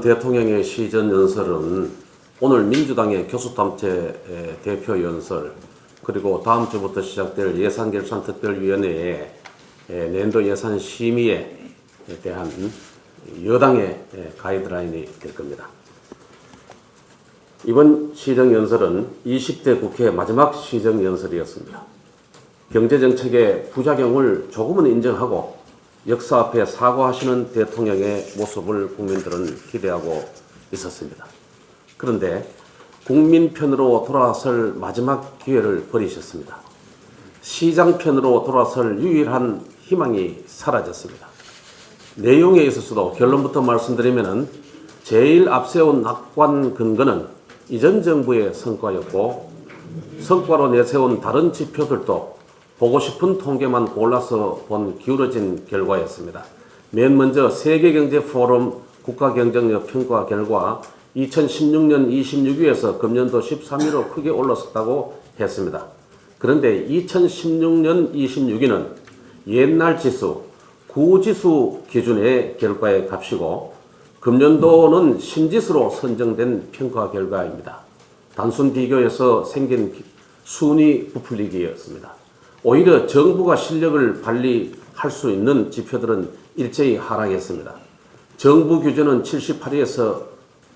대통령의 시전연설은 오늘 민주당의 교수단체 대표연설, 그리고 다음 주부터 시작될 예산결산특별위원회의 내년도 예산 심의에 대한 여당의 가이드라인이 될 겁니다. 이번 시정연설은 20대 국회 마지막 시정연설이었습니다. 경제정책의 부작용을 조금은 인정하고 역사 앞에 사과하시는 대통령의 모습을 국민들은 기대하고 있었습니다. 그런데 국민 편으로 돌아설 마지막 기회를 버리셨습니다. 시장 편으로 돌아설 유일한 희망이 사라졌습니다. 내용에 있어서도 결론부터 말씀드리면은 제일 앞세운 낙관 근거는 이전 정부의 성과였고, 성과로 내세운 다른 지표들도 보고 싶은 통계만 골라서 본 기울어진 결과였습니다. 맨 먼저 세계경제포럼 국가경쟁력 평가 결과 2016년 26위에서 금년도 13위로 크게 올랐다고 했습니다. 그런데 2016년 26위는 옛날 지수, 구지수 기준의 결과의 값이고, 금년도는 신지수로 선정된 평가 결과입니다. 단순 비교에서 생긴 순위 부풀리기였습니다. 오히려 정부가 실력을 발휘할 수 있는 지표들은 일제히 하락했습니다. 정부 규제는 78위에서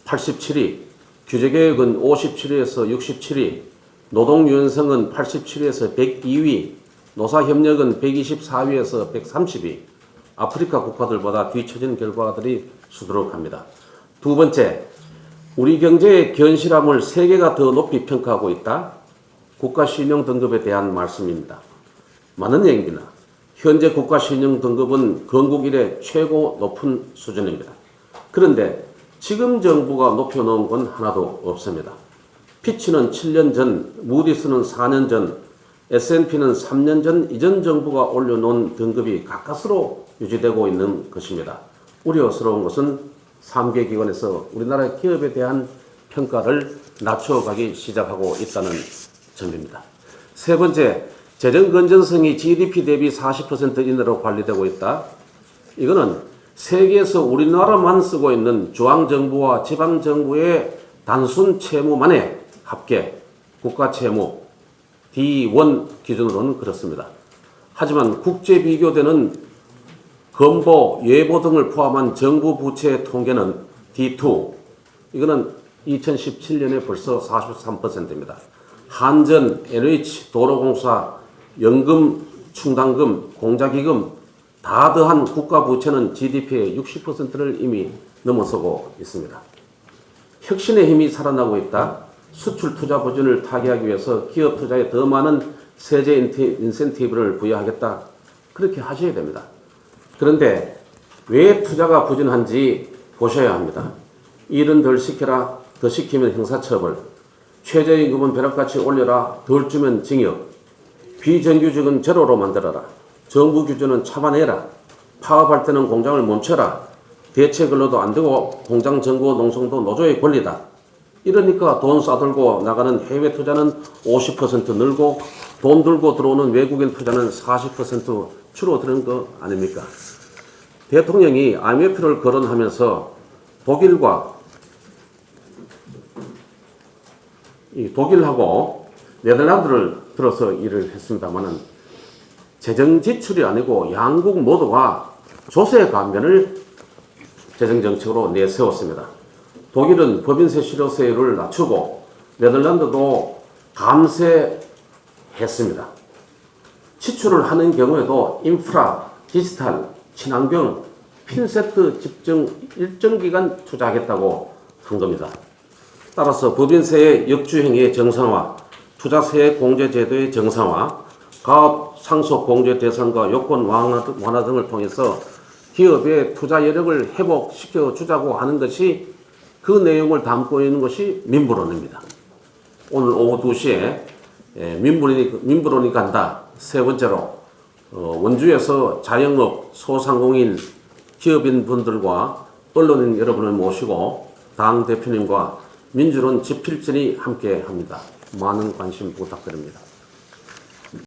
87위, 규제개혁은 57위에서 67위, 노동유연성은 87위에서 102위, 노사협력은 124위에서 130위, 아프리카 국가들보다 뒤처진 결과들이 수두룩합니다. 두 번째, 우리 경제의 견실함을 세계가 더 높이 평가하고 있다. 국가신용 등급에 대한 말씀입니다. 많은 얘기입니다. 현재 국가신용 등급은 건국 이래 최고 높은 수준입니다. 그런데 지금 정부가 높여놓은 건 하나도 없습니다. 피치는 7년 전, 무디스는 4년 전, S&P는 3년 전 이전 정부가 올려놓은 등급이 가까스로 유지되고 있는 것입니다. 우려스러운 것은 3개 기관에서 우리나라 기업에 대한 평가를 낮춰가기 시작하고 있다는 점입니다. 세 번째, 재정 건전성이 GDP 대비 40% 이내로 관리되고 있다. 이거는 세계에서 우리나라만 쓰고 있는 중앙정부와 지방정부의 단순 채무만의 합계, 국가채무 D1 기준으로는 그렇습니다. 하지만 국제 비교되는 건보, 예보 등을 포함한 정부 부채 통계는 D2, 이거는 2017년에 벌써 43%입니다. 한전, NH, 도로공사, 연금, 충당금, 공자기금 다 더한 국가 부채는 GDP의 60%를 이미 넘어서고 있습니다. 혁신의 힘이 살아나고 있다. 수출 투자 부진을 타개하기 위해서 기업 투자에 더 많은 세제 인센티브를 부여하겠다. 그렇게 하셔야 됩니다. 그런데 왜 투자가 부진한지 보셔야 합니다. 일은 덜 시켜라, 더 시키면 형사처벌, 최저임금은 벼락같이 올려라, 덜 주면 징역, 비정규직은 제로로 만들어라, 정부 규제는 참아내라, 파업할 때는 공장을 멈춰라, 대체 근로도 안 되고 공장 정보 농성도 노조의 권리다. 이러니까 돈 싸들고 나가는 해외 투자는 50% 늘고 돈 들고 들어오는 외국인 투자는 40% 줄어드는 거 아닙니까? 대통령이 IMF를 거론하면서 독일하고 네덜란드를 들어서 일을 했습니다만은 재정 지출이 아니고 양국 모두가 조세 감면을 재정정책으로 내세웠습니다. 독일은 법인세 실효세율을 낮추고 네덜란드도 감세했습니다. 지출을 하는 경우에도 인프라, 디지털, 친환경, 핀세트 집중 일정 기간 투자하겠다고 한 겁니다. 따라서 법인세의 역주행의 정상화, 투자세 공제 제도의 정상화, 가업 상속 공제 대상과 요건 완화 등을 통해서 기업의 투자 여력을 회복시켜 주자고 하는 것이, 그 내용을 담고 있는 것이 민부론입니다. 오늘 오후 2시에 민부론이 간다. 세 번째로 원주에서 자영업, 소상공인, 기업인 분들과 언론인 여러분을 모시고 당 대표님과 민주론 집필전이 함께 합니다. 많은 관심 부탁드립니다.